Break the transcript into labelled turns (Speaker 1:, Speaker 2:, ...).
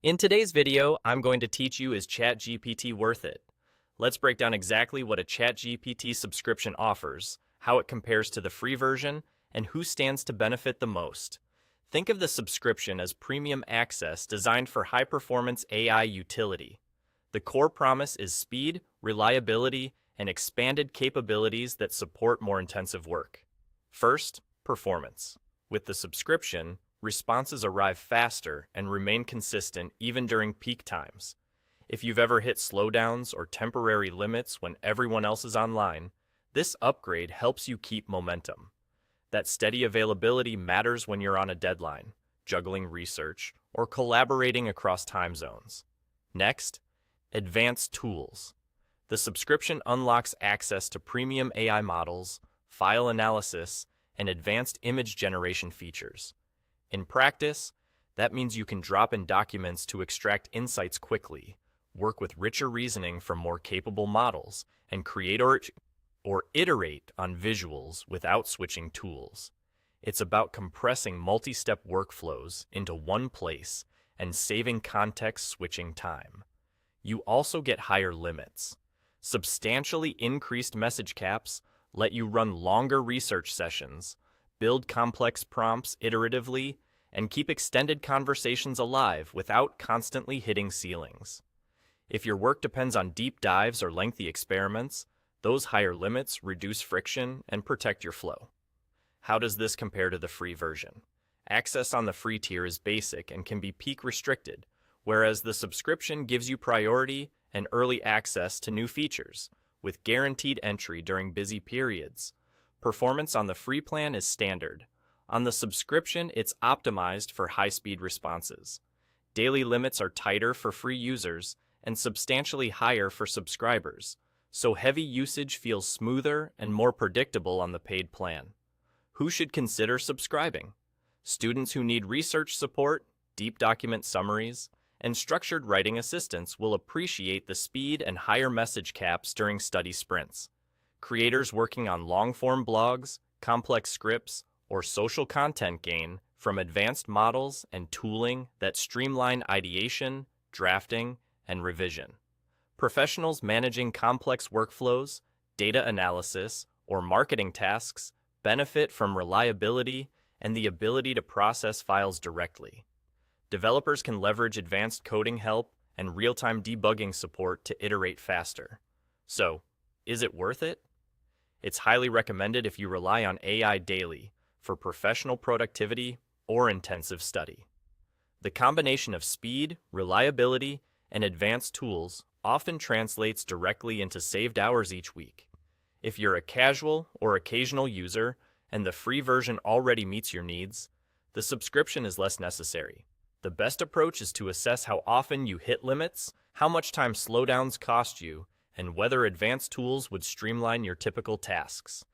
Speaker 1: In today's video, I'm going to teach you, is ChatGPT worth it? Let's break down exactly what a ChatGPT subscription offers, how it compares to the free version, and who stands to benefit the most. Think of the subscription as premium access designed for high-performance AI utility. The core promise is speed, reliability, and expanded capabilities that support more intensive work. First, performance. With the subscription, responses arrive faster and remain consistent even during peak times. If you've ever hit slowdowns or temporary limits when everyone else is online, this upgrade helps you keep momentum. That steady availability matters when you're on a deadline, juggling research, or collaborating across time zones. Next, advanced tools. The subscription unlocks access to premium AI models, file analysis, and advanced image generation features. In practice, that means you can drop in documents to extract insights quickly, work with richer reasoning from more capable models, and create or iterate on visuals without switching tools. It's about compressing multi-step workflows into one place and saving context switching time. You also get higher limits. Substantially increased message caps let you run longer research sessions, build complex prompts iteratively, and keep extended conversations alive without constantly hitting ceilings. If your work depends on deep dives or lengthy experiments, those higher limits reduce friction and protect your flow. How does this compare to the free version? Access on the free tier is basic and can be peak restricted, whereas the subscription gives you priority and early access to new features, with guaranteed entry during busy periods. Performance on the free plan is standard. On the subscription, it's optimized for high-speed responses. Daily limits are tighter for free users and substantially higher for subscribers, so heavy usage feels smoother and more predictable on the paid plan. Who should consider subscribing? Students who need research support, deep document summaries, and structured writing assistance will appreciate the speed and higher message caps during study sprints. Creators working on long-form blogs, complex scripts, or social content gain from advanced models and tooling that streamline ideation, drafting, and revision. Professionals managing complex workflows, data analysis, or marketing tasks benefit from reliability and the ability to process files directly. Developers can leverage advanced coding help and real-time debugging support to iterate faster. So, is it worth it? It's highly recommended if you rely on AI daily for professional productivity or intensive study. The combination of speed, reliability, and advanced tools often translates directly into saved hours each week. If you're a casual or occasional user and the free version already meets your needs, the subscription is less necessary. The best approach is to assess how often you hit limits, how much time slowdowns cost you, and whether advanced tools would streamline your typical tasks.